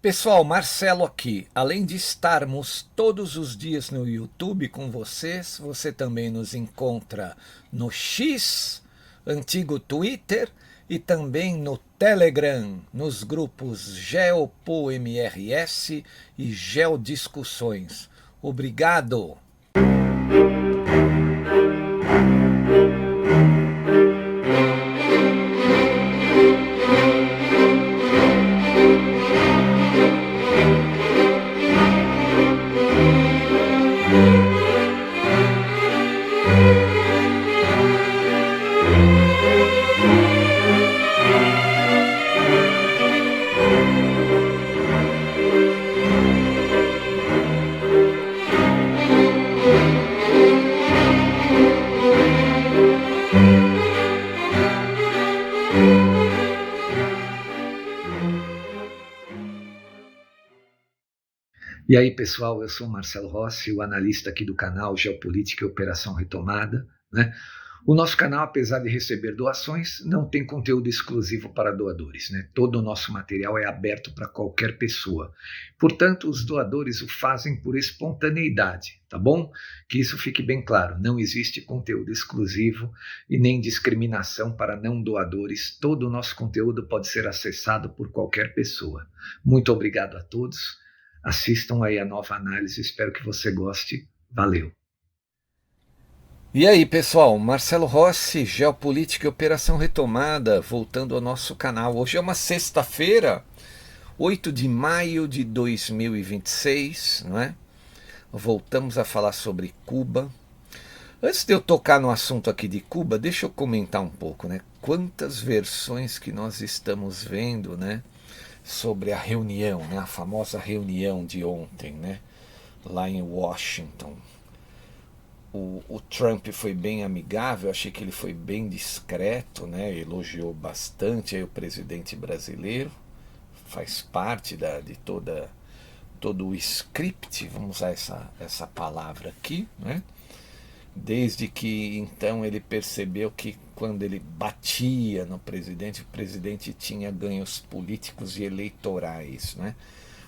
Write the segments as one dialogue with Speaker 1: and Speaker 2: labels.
Speaker 1: Pessoal, Marcelo aqui. Além de estarmos todos os dias no YouTube com vocês, você também nos encontra no X, antigo Twitter, e também no Telegram, nos grupos GeopoMRS e Geodiscussões. Obrigado!
Speaker 2: E aí, pessoal, eu sou o Marcelo Rossi, o analista aqui do canal Geopolítica e Operação Retomada, né? O nosso canal, apesar de receber doações, não tem conteúdo exclusivo para doadores, né? Todo o nosso material é aberto para qualquer pessoa. Portanto, os doadores o fazem por espontaneidade, tá bom? Que isso fique bem claro, não existe conteúdo exclusivo e nem discriminação para não doadores. Todo o nosso conteúdo pode ser acessado por qualquer pessoa. Muito obrigado a todos. Assistam aí a nova análise, espero que você goste. Valeu!
Speaker 1: E aí, pessoal, Marcelo Rossi, Geopolítica e Operação Retomada, voltando ao nosso canal. Hoje é uma sexta-feira, 8 de maio de 2026, não é? Voltamos a falar sobre Cuba. Antes de eu tocar no assunto aqui de Cuba, deixa eu comentar um pouco, né? Quantas versões que nós estamos vendo, né? Sobre a reunião, né? A famosa reunião de ontem, né? Lá em Washington. O Trump foi bem amigável, achei que ele foi bem discreto, né? Elogiou bastante aí o presidente brasileiro, faz parte de todo o script, vamos usar essa palavra aqui, né? Desde que então ele percebeu que quando ele batia no presidente, o presidente tinha ganhos políticos e eleitorais, né?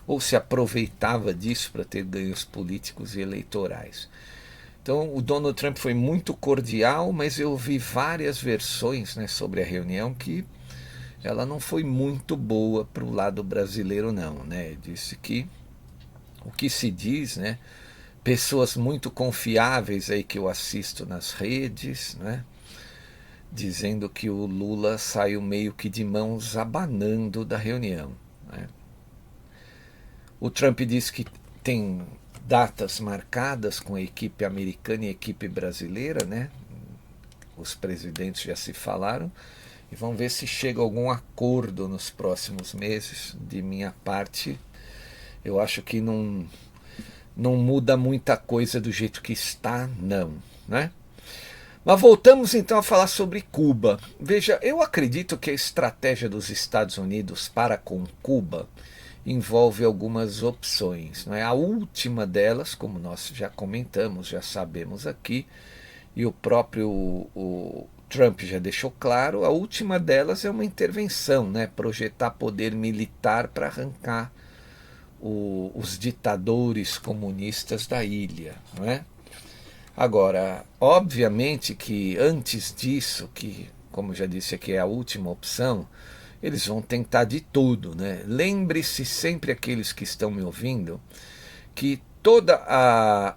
Speaker 1: Ou se aproveitava disso para ter ganhos políticos e eleitorais. Então o Donald Trump foi muito cordial, mas eu vi várias versões, né, sobre a reunião que ela não foi muito boa para o lado brasileiro não, né? Disse que o que se diz, né? Pessoas muito confiáveis aí que eu assisto nas redes, né? Dizendo que o Lula saiu meio que de mãos abanando da reunião, né? O Trump disse que tem datas marcadas com a equipe americana e a equipe brasileira, né? Os presidentes já se falaram e vamos ver se chega algum acordo nos próximos meses. De minha parte, eu acho que não muda muita coisa do jeito que está, não, né? Mas voltamos então a falar sobre Cuba. Veja, eu acredito que a estratégia dos Estados Unidos para com Cuba envolve algumas opções, não é? A última delas, como nós já comentamos, já sabemos aqui, e o próprio o Trump já deixou claro, a última delas é uma intervenção, né? Projetar poder militar para arrancar os ditadores comunistas da ilha, não é? Agora, obviamente que antes disso, que como já disse aqui é a última opção, eles vão tentar de tudo, né? Lembre-se sempre, aqueles que estão me ouvindo, que toda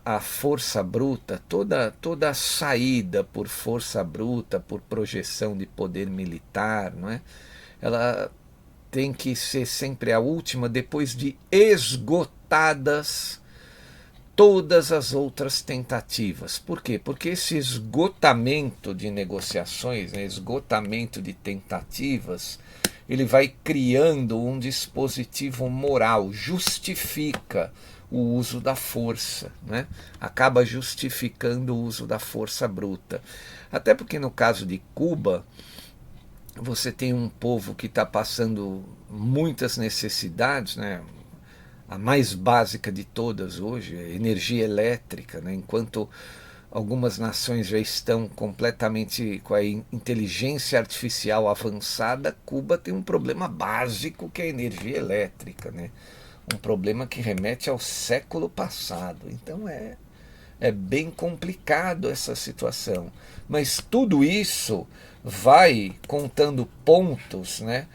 Speaker 1: a força bruta, toda a saída por força bruta, por projeção de poder militar, não é? Ela tem que ser sempre a última depois de esgotadas todas as outras tentativas. Por quê? Porque esse esgotamento de negociações, né, esgotamento de tentativas, ele vai criando um dispositivo moral, justifica o uso da força, né? Acaba justificando o uso da força bruta. Até porque no caso de Cuba, você tem um povo que está passando muitas necessidades, né? A mais básica de todas hoje, é energia elétrica, né? Enquanto algumas nações já estão completamente com a inteligência artificial avançada, Cuba tem um problema básico que é a energia elétrica, né? um problema que remete ao século passado. Então é bem complicado essa situação. Mas tudo isso vai contando pontos, né,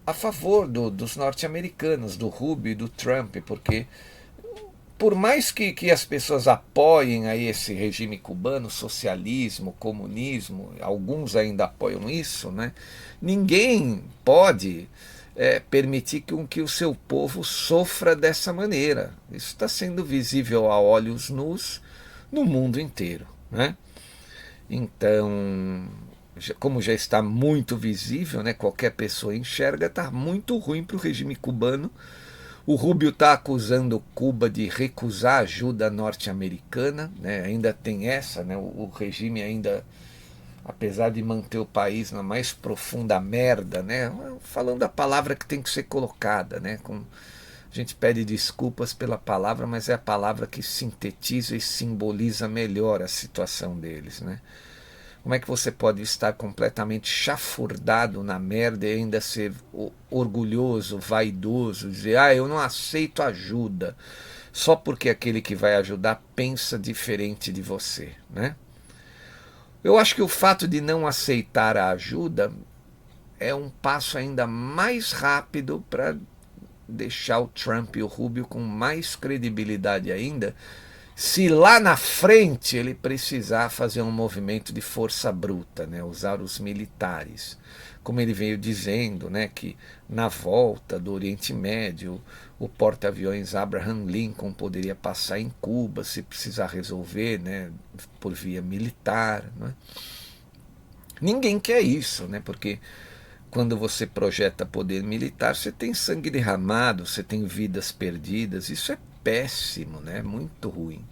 Speaker 1: a favor dos norte-americanos, do Rubio e do Trump, porque por mais que as pessoas apoiem aí esse regime cubano, socialismo, comunismo, alguns ainda apoiam isso, né? Ninguém pode permitir que o seu povo sofra dessa maneira. Isso está sendo visível a olhos nus no mundo inteiro, né? Então, como já está muito visível, né, qualquer pessoa enxerga, está muito ruim para o regime cubano. O Rubio está acusando Cuba de recusar ajuda norte-americana, né? Ainda tem essa, né? O regime ainda, apesar de manter o país na mais profunda merda, né? Falando a palavra que tem que ser colocada, né? A gente pede desculpas pela palavra, mas é a palavra que sintetiza e simboliza melhor a situação deles, né? Como é que você pode estar completamente chafurdado na merda e ainda ser orgulhoso, vaidoso, dizer, eu não aceito ajuda, só porque aquele que vai ajudar pensa diferente de você, né? Eu acho que o fato de não aceitar a ajuda é um passo ainda mais rápido para deixar o Trump e o Rubio com mais credibilidade ainda, se lá na frente ele precisar fazer um movimento de força bruta, né, usar os militares. Como ele veio dizendo, né, que na volta do Oriente Médio, o porta-aviões Abraham Lincoln poderia passar em Cuba se precisar resolver, né, por via militar. Né. Ninguém quer isso, né, porque quando você projeta poder militar, você tem sangue derramado, você tem vidas perdidas, isso é péssimo, né? Muito ruim.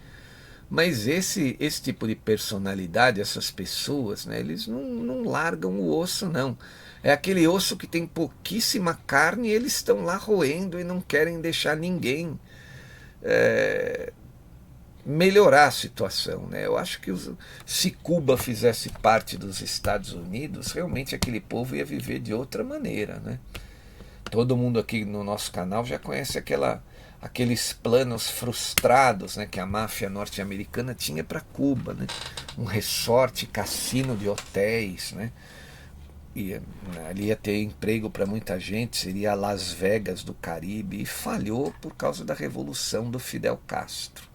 Speaker 1: Mas esse tipo de personalidade, essas pessoas, né, eles não largam o osso, não. É aquele osso que tem pouquíssima carne e eles estão lá roendo e não querem deixar ninguém melhorar a situação, né? Eu acho que se Cuba fizesse parte dos Estados Unidos, realmente aquele povo ia viver de outra maneira, né? Todo mundo aqui no nosso canal já conhece aqueles planos frustrados, né, que a máfia norte-americana tinha para Cuba, né? Um resort, cassino de hotéis, né? Ali ia ter emprego para muita gente, seria Las Vegas do Caribe, e falhou por causa da revolução do Fidel Castro.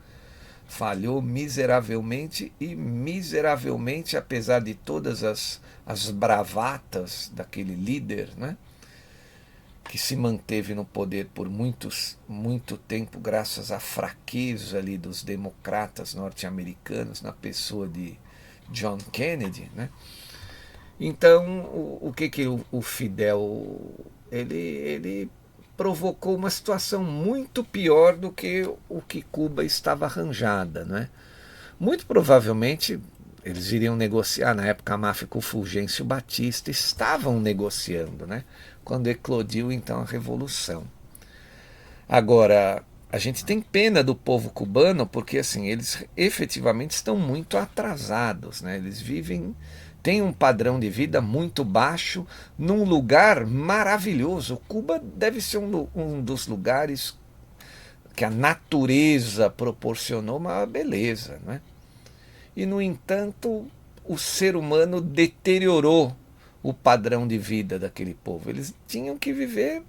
Speaker 1: Falhou miseravelmente e miseravelmente, apesar de todas as bravatas daquele líder, né, que se manteve no poder por muito tempo graças à fraqueza ali dos democratas norte-americanos na pessoa de John Kennedy, né? Então, o que o Fidel ele provocou uma situação muito pior do que o que Cuba estava arranjada, né? Muito provavelmente eles iriam negociar, na época a máfia com o Fulgêncio Batista estavam negociando, né? Quando eclodiu então a Revolução. Agora, a gente tem pena do povo cubano porque assim, eles efetivamente estão muito atrasados, né? Eles têm um padrão de vida muito baixo num lugar maravilhoso. Cuba deve ser um dos lugares que a natureza proporcionou uma beleza, né? E, no entanto, o ser humano deteriorou o padrão de vida daquele povo. Eles tinham que viver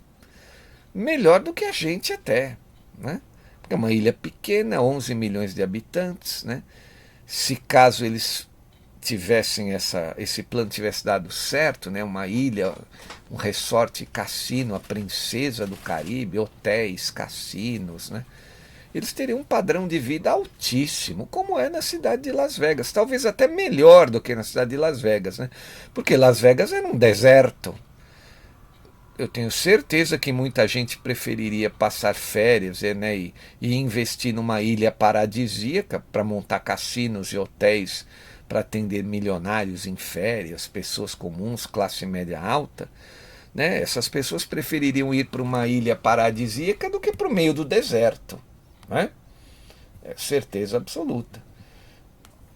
Speaker 1: melhor do que a gente até, né? Porque é uma ilha pequena, 11 milhões de habitantes, né? Se caso eles tivessem esse plano tivesse dado certo, né? Uma ilha, um resort cassino, a princesa do Caribe, hotéis, cassinos, né? Eles teriam um padrão de vida altíssimo, como é na cidade de Las Vegas, talvez até melhor do que na cidade de Las Vegas, né? Porque Las Vegas era um deserto. Eu tenho certeza que muita gente preferiria passar férias, né, e investir numa ilha paradisíaca para montar cassinos e hotéis para atender milionários em férias, pessoas comuns, classe média alta, né? Essas pessoas prefeririam ir para uma ilha paradisíaca do que para o meio do deserto, né? É certeza absoluta.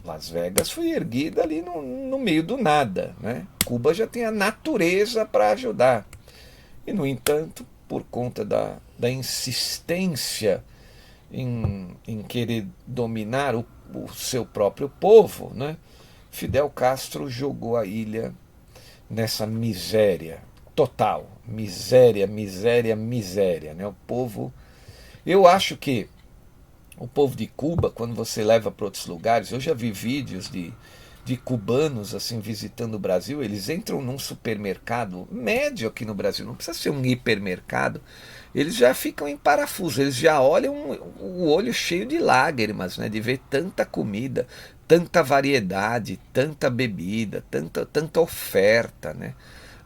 Speaker 1: Las Vegas foi erguida ali no meio do nada, né? Cuba já tem a natureza para ajudar. E, no entanto, por conta da insistência em querer dominar o seu próprio povo, né? Fidel Castro jogou a ilha nessa miséria total. Miséria, miséria, miséria, né? O povo. Eu acho que o povo de Cuba, quando você leva para outros lugares, eu já vi vídeos de cubanos assim visitando o Brasil, eles entram num supermercado médio aqui no Brasil, não precisa ser um hipermercado, eles já ficam em parafuso, eles já olham o olho cheio de lágrimas, né, de ver tanta comida, tanta variedade, tanta bebida, tanta oferta, né?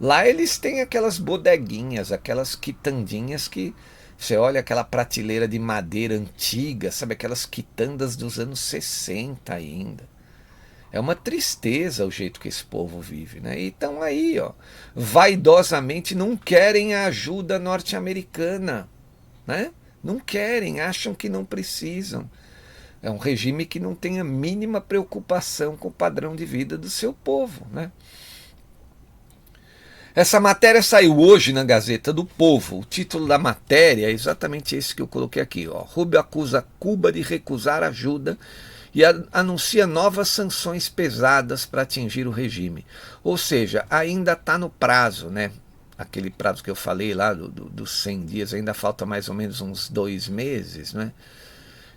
Speaker 1: Lá eles têm aquelas bodeguinhas, aquelas quitandinhas que você olha aquela prateleira de madeira antiga, sabe, aquelas quitandas dos anos 60 ainda. É uma tristeza o jeito que esse povo vive, né? E estão aí, ó, vaidosamente não querem a ajuda norte-americana, né? Não querem, acham que não precisam. É um regime que não tem a mínima preocupação com o padrão de vida do seu povo, né? Essa matéria saiu hoje na Gazeta do Povo. O título da matéria é exatamente esse que eu coloquei aqui, ó. Rubio acusa Cuba de recusar ajuda e anuncia novas sanções pesadas para atingir o regime. Ou seja, ainda está no prazo, né? Aquele prazo que eu falei lá dos 100 dias, ainda falta mais ou menos uns 2 meses, né?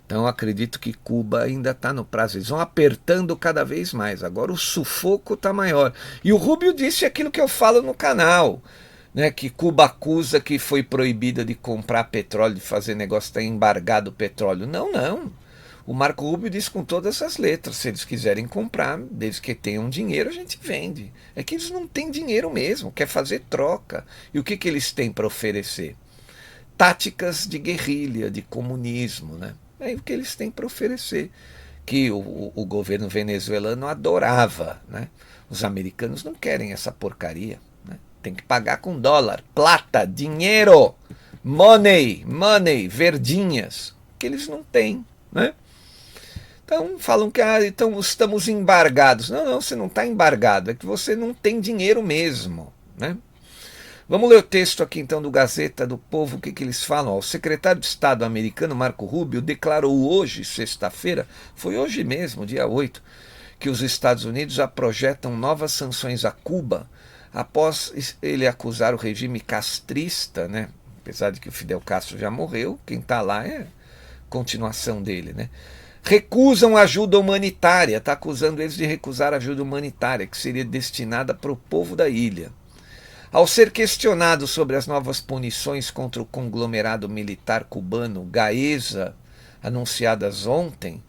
Speaker 1: Então eu acredito que Cuba ainda está no prazo. Eles vão apertando cada vez mais. Agora o sufoco está maior. E o Rubio disse aquilo que eu falo no canal, né, que Cuba acusa que foi proibida de comprar petróleo, de fazer negócio, está embargado o petróleo. Não, não. O Marco Rubio disse com todas as letras, se eles quiserem comprar, desde que tenham dinheiro, a gente vende. É que eles não têm dinheiro mesmo, quer fazer troca. E o que eles têm para oferecer? Táticas de guerrilha, de comunismo, né? É o que eles têm para oferecer, que o governo venezuelano adorava, né? Os americanos não querem essa porcaria, né? Tem que pagar com dólar, plata, dinheiro, money, verdinhas, que eles não têm, né? Então falam que então estamos embargados. Não, você não está embargado, é que você não tem dinheiro mesmo, né? Vamos ler o texto aqui então do Gazeta do Povo, o que eles falam. O secretário de Estado americano Marco Rubio declarou hoje, sexta-feira, foi hoje mesmo, dia 8, que os Estados Unidos já projetam novas sanções a Cuba após ele acusar o regime castrista, né? Apesar de que o Fidel Castro já morreu, quem está lá é continuação dele, né? Recusam ajuda humanitária, está acusando eles de recusar ajuda humanitária, que seria destinada para o povo da ilha. Ao ser questionado sobre as novas punições contra o conglomerado militar cubano Gaesa, anunciadas ontem,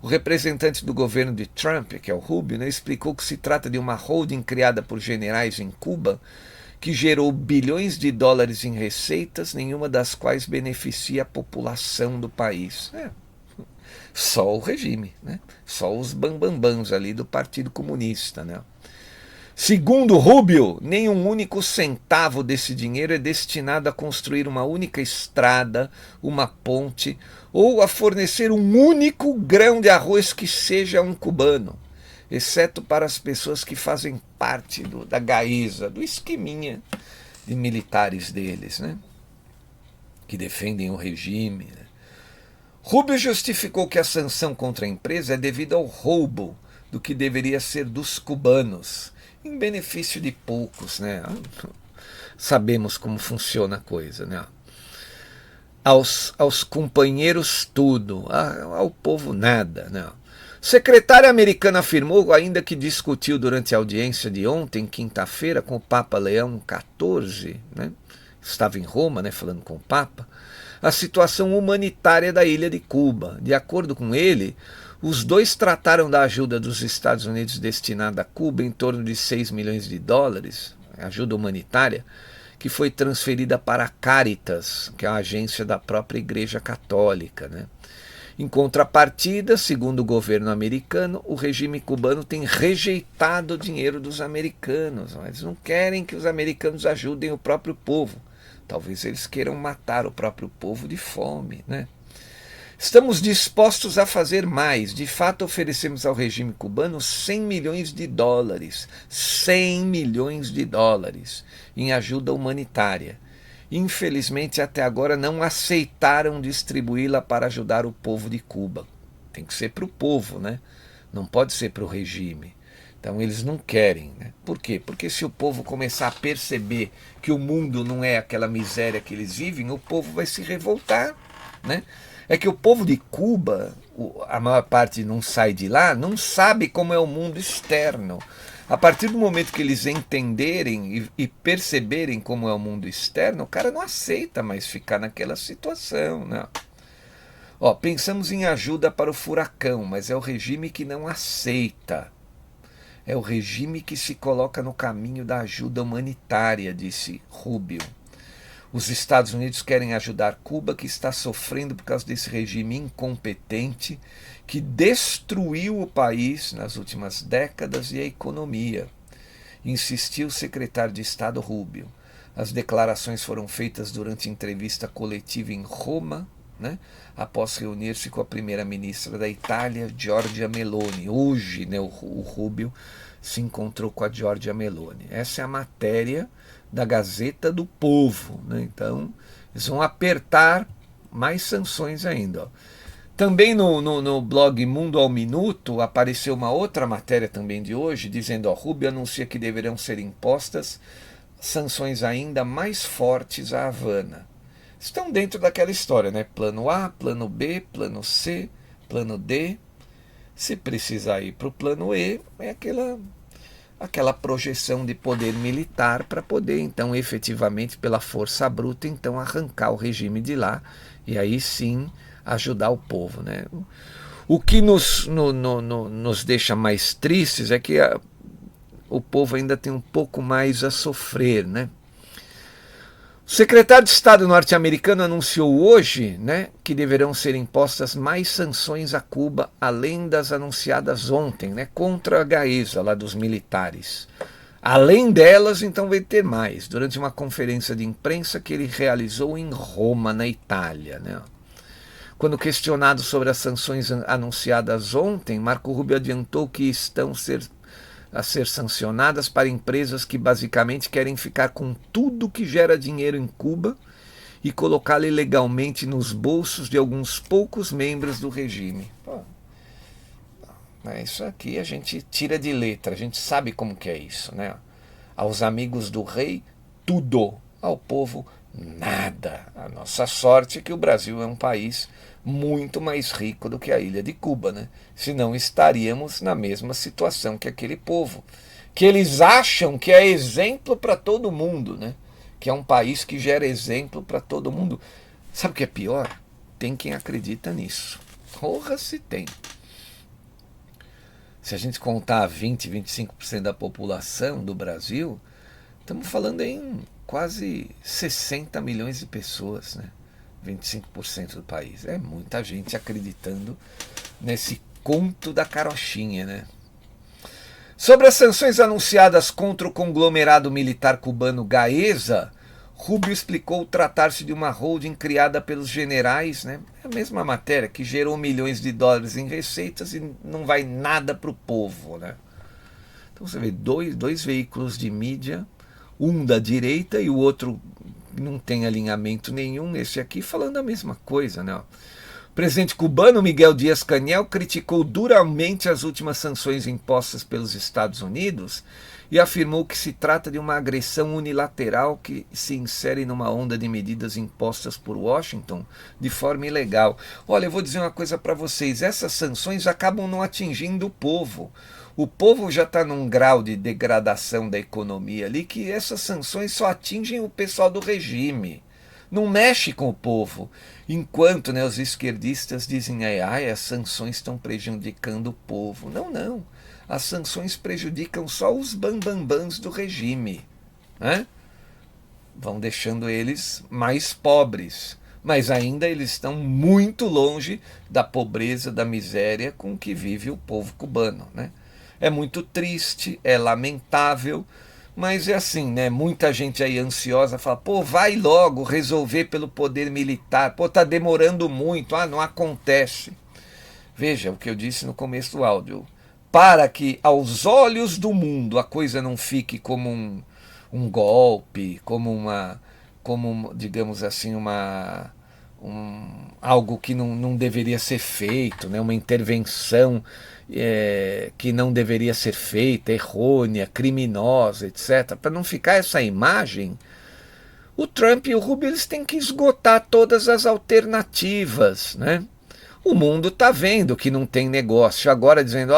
Speaker 1: o representante do governo de Trump, que é o Rubio, explicou que se trata de uma holding criada por generais em Cuba que gerou bilhões de dólares em receitas, nenhuma das quais beneficia a população do país. Só o regime, né? Só os bambambãs ali do Partido Comunista, né? Segundo Rubio, nem um único centavo desse dinheiro é destinado a construir uma única estrada, uma ponte ou a fornecer um único grão de arroz que seja um cubano, exceto para as pessoas que fazem parte da Gaesa, do esqueminha de militares deles, né? Que defendem o regime. Né? Rubio justificou que a sanção contra a empresa é devido ao roubo do que deveria ser dos cubanos, em benefício de poucos, né? Sabemos como funciona a coisa, né? Aos companheiros tudo, ao povo nada, né? O secretário americano afirmou, ainda que discutiu durante a audiência de ontem, quinta-feira, com o Papa Leão XIV, né? Estava em Roma, né, falando com o Papa, a situação humanitária da ilha de Cuba. De acordo com ele, os dois trataram da ajuda dos Estados Unidos destinada a Cuba em torno de 6 milhões de dólares, ajuda humanitária, que foi transferida para a Caritas, que é a agência da própria Igreja Católica, né? Em contrapartida, segundo o governo americano, o regime cubano tem rejeitado o dinheiro dos americanos. Eles não querem que os americanos ajudem o próprio povo. Talvez eles queiram matar o próprio povo de fome, né? Estamos dispostos a fazer mais. De fato, oferecemos ao regime cubano 100 milhões de dólares. 100 milhões de dólares em ajuda humanitária. infelizmente até agora não aceitaram distribuí-la para ajudar o povo de Cuba. Tem que ser para o povo, né? Não pode ser para o regime. Então eles não querem, né? Por quê? Porque se o povo começar a perceber que o mundo não é aquela miséria que eles vivem, o povo vai se revoltar, né? É que o povo de Cuba, a maior parte não sai de lá, não sabe como é o mundo externo. A partir do momento que eles entenderem e perceberem como é o mundo externo, o cara não aceita mais ficar naquela situação, né? Ó, pensamos em ajuda para o furacão, mas é o regime que não aceita. É o regime que se coloca no caminho da ajuda humanitária, disse Rubio. Os Estados Unidos querem ajudar Cuba, que está sofrendo por causa desse regime incompetente que destruiu o país nas últimas décadas e a economia, insistiu o secretário de Estado Rubio. As declarações foram feitas durante entrevista coletiva em Roma, né, após reunir-se com a primeira-ministra da Itália, Giorgia Meloni. Hoje, né, o Rubio se encontrou com a Giorgia Meloni. Essa é a matéria da Gazeta do Povo, né? Então, eles vão apertar mais sanções ainda. Ó. Também no blog Mundo ao Minuto apareceu uma outra matéria também de hoje, dizendo: Rubio anuncia que deverão ser impostas sanções ainda mais fortes à Havana. Estão dentro daquela história, né? Plano A, plano B, plano C, plano D. Se precisar ir para o plano E, é aquela projeção de poder militar para poder, então, efetivamente, pela força bruta, então, arrancar o regime de lá e aí sim ajudar o povo, né? O que nos deixa mais tristes é que o povo ainda tem um pouco mais a sofrer, né? O secretário de Estado norte-americano anunciou hoje, né, que deverão ser impostas mais sanções a Cuba, além das anunciadas ontem, né, contra a Gaesa, lá dos militares. Além delas, então, vai ter mais, durante uma conferência de imprensa que ele realizou em Roma, na Itália, né? Quando questionado sobre as sanções anunciadas ontem, Marco Rubio adiantou que estão a ser sancionadas para empresas que basicamente querem ficar com tudo que gera dinheiro em Cuba e colocá-lo ilegalmente nos bolsos de alguns poucos membros do regime. Pô, isso aqui a gente tira de letra, a gente sabe como que é isso, né? Aos amigos do rei, tudo. Ao povo, nada. A nossa sorte é que o Brasil é um país muito mais rico do que a ilha de Cuba, né? Senão estaríamos na mesma situação que aquele povo, que eles acham que é exemplo para todo mundo, né? Que é um país que gera exemplo para todo mundo. Sabe o que é pior? Tem quem acredita nisso. Porra, se tem. Se a gente contar 20, 25% da população do Brasil, estamos falando em quase 60 milhões de pessoas, né? 25% do país. É muita gente acreditando nesse conto da carochinha, né? Sobre as sanções anunciadas contra o conglomerado militar cubano Gaesa, Rubio explicou tratar-se de uma holding criada pelos generais, né? É a mesma matéria, que gerou milhões de dólares em receitas e não vai nada para o povo, né? Então você vê dois veículos de mídia, um da direita e o outro não tem alinhamento nenhum, esse aqui falando a mesma coisa, né? O presidente cubano Miguel Díaz-Canel criticou duramente as últimas sanções impostas pelos Estados Unidos e afirmou que se trata de uma agressão unilateral que se insere numa onda de medidas impostas por Washington de forma ilegal. Olha, eu vou dizer uma coisa para vocês, essas sanções acabam não atingindo o povo. O povo já está num grau de degradação da economia ali que essas sanções só atingem o pessoal do regime. Não mexe com o povo. Enquanto, né, os esquerdistas dizem as sanções estão prejudicando o povo. Não, não. As sanções prejudicam só os bambambãs do regime, né? Vão deixando eles mais pobres. Mas ainda eles estão muito longe da pobreza, da miséria com que vive o povo cubano, né? É muito triste, é lamentável, mas é assim, né? Muita gente aí ansiosa fala, pô, vai logo resolver pelo poder militar, pô, tá demorando muito, não acontece. Veja o que eu disse no começo do áudio. Para que aos olhos do mundo a coisa não fique como um golpe, como como, digamos assim, algo que não deveria ser feito, né? Uma intervenção que não deveria ser feita, errônea, criminosa, etc. Para não ficar essa imagem, o Trump e o Rubio eles têm que esgotar todas as alternativas, né? O mundo está vendo que não tem negócio. Agora dizendo,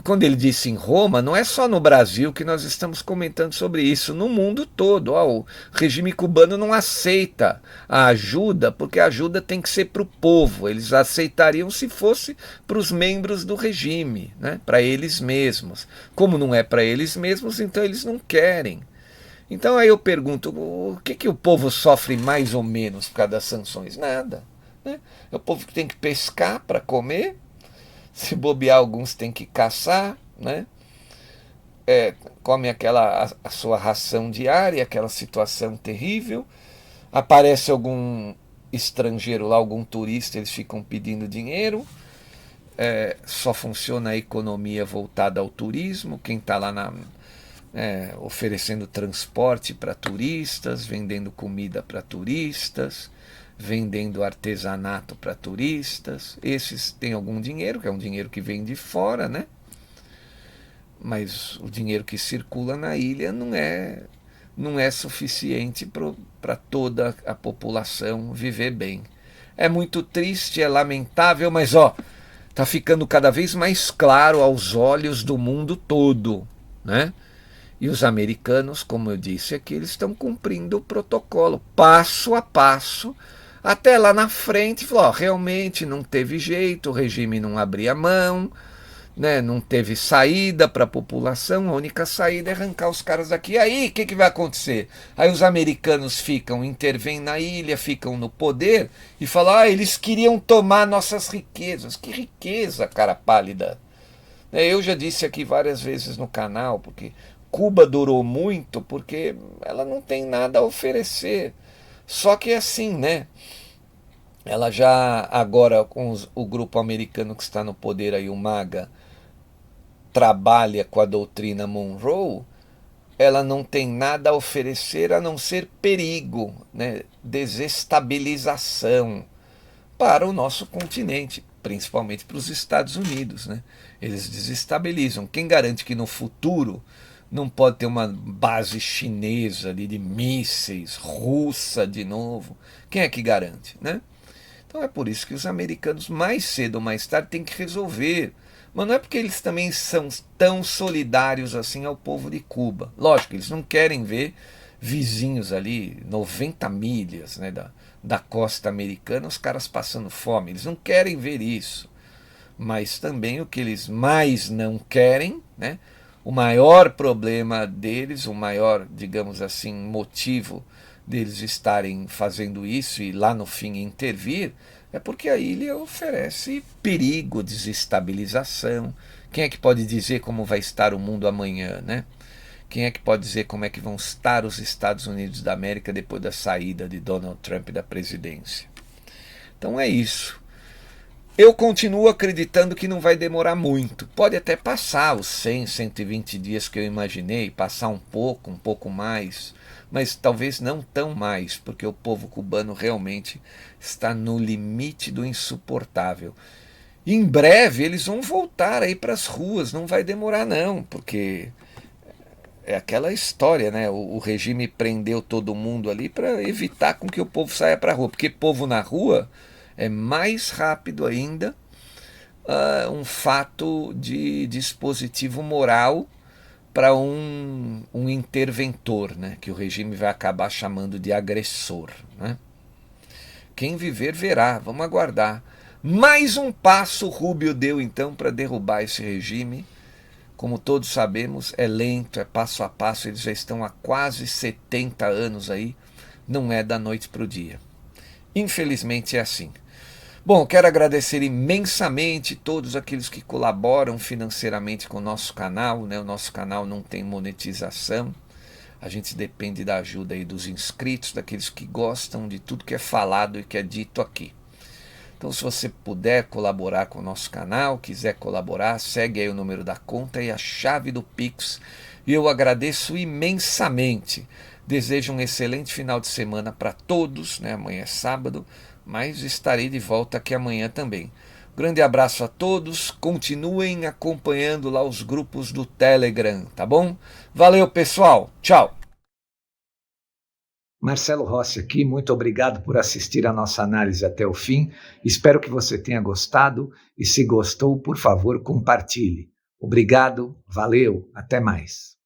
Speaker 1: quando ele disse em Roma, não é só no Brasil que nós estamos comentando sobre isso, no mundo todo. O regime cubano não aceita a ajuda, porque a ajuda tem que ser para o povo. Eles aceitariam se fosse para os membros do regime, né? Para eles mesmos. Como não é para eles mesmos, então eles não querem. Então aí eu pergunto, o que o povo sofre mais ou menos por causa das sanções? Nada. Né? É o povo que tem que pescar para comer, se bobear alguns tem que caçar, né? Come a sua ração diária, aquela situação terrível. Aparece algum estrangeiro lá, algum turista, eles ficam pedindo dinheiro. Só funciona a economia voltada ao turismo, quem está lá oferecendo transporte para turistas, vendendo comida para turistas, vendendo artesanato para turistas. Esses têm algum dinheiro, que é um dinheiro que vem de fora, né? Mas o dinheiro que circula na ilha não é suficiente para toda a população viver bem. É muito triste, é lamentável, mas tá ficando cada vez mais claro aos olhos do mundo todo, né? E os americanos, como eu disse aqui, eles estão cumprindo o protocolo, passo a passo, até lá na frente, falou, realmente não teve jeito, o regime não abria mão, né, não teve saída para a população, a única saída é arrancar os caras daqui. E aí, o que vai acontecer? Aí os americanos intervêm na ilha, ficam no poder e falam, eles queriam tomar nossas riquezas. Que riqueza, cara pálida. Eu já disse aqui várias vezes no canal, porque Cuba durou muito porque ela não tem nada a oferecer. Só que é assim, né? Ela já agora com o grupo americano que está no poder aí, o MAGA, trabalha com a doutrina Monroe, ela não tem nada a oferecer a não ser perigo, né? Desestabilização para o nosso continente, principalmente para os Estados Unidos, né? Eles desestabilizam. Quem garante que no futuro não pode ter uma base chinesa ali de mísseis, russa de novo? Quem é que garante, né? Então é por isso que os americanos, mais cedo ou mais tarde, têm que resolver. Mas não é porque eles também são tão solidários assim ao povo de Cuba. Lógico, eles não querem ver vizinhos ali, 90 milhas, né, da costa americana, os caras passando fome. Eles não querem ver isso. Mas também o que eles mais não querem, né, o maior problema deles, o maior, digamos assim, motivo deles estarem fazendo isso e lá no fim intervir, é porque a ilha oferece perigo, desestabilização. Quem é que pode dizer como vai estar o mundo amanhã, né? Quem é que pode dizer como é que vão estar os Estados Unidos da América depois da saída de Donald Trump da presidência? Então é isso. Eu continuo acreditando que não vai demorar muito. Pode até passar os 100, 120 dias que eu imaginei, passar um pouco mais, mas talvez não tão mais, porque o povo cubano realmente está no limite do insuportável. Em breve eles vão voltar aí para as ruas, não vai demorar não, porque é aquela história, né? O regime prendeu todo mundo ali para evitar com que o povo saia para a rua, porque povo na rua é mais rápido ainda um fato de dispositivo moral para um interventor, né, que o regime vai acabar chamando de agressor. Né? Quem viver verá, vamos aguardar. Mais um passo o Rubio deu então para derrubar esse regime. Como todos sabemos, é lento, é passo a passo, eles já estão há quase 70 anos aí, não é da noite para o dia. Infelizmente é assim. Bom, quero agradecer imensamente todos aqueles que colaboram financeiramente com o nosso canal, né? O nosso canal não tem monetização, a gente depende da ajuda aí dos inscritos, daqueles que gostam de tudo que é falado e que é dito aqui. Então, se você puder colaborar com o nosso canal, quiser colaborar, segue aí o número da conta e a chave do Pix, e eu agradeço imensamente. Desejo um excelente final de semana para todos, né? Amanhã é sábado, mas estarei de volta aqui amanhã também. Grande abraço a todos, continuem acompanhando lá os grupos do Telegram, tá bom? Valeu, pessoal, tchau!
Speaker 2: Marcelo Rossi aqui, muito obrigado por assistir a nossa análise até o fim. Espero que você tenha gostado e se gostou, por favor, compartilhe. Obrigado, valeu, até mais.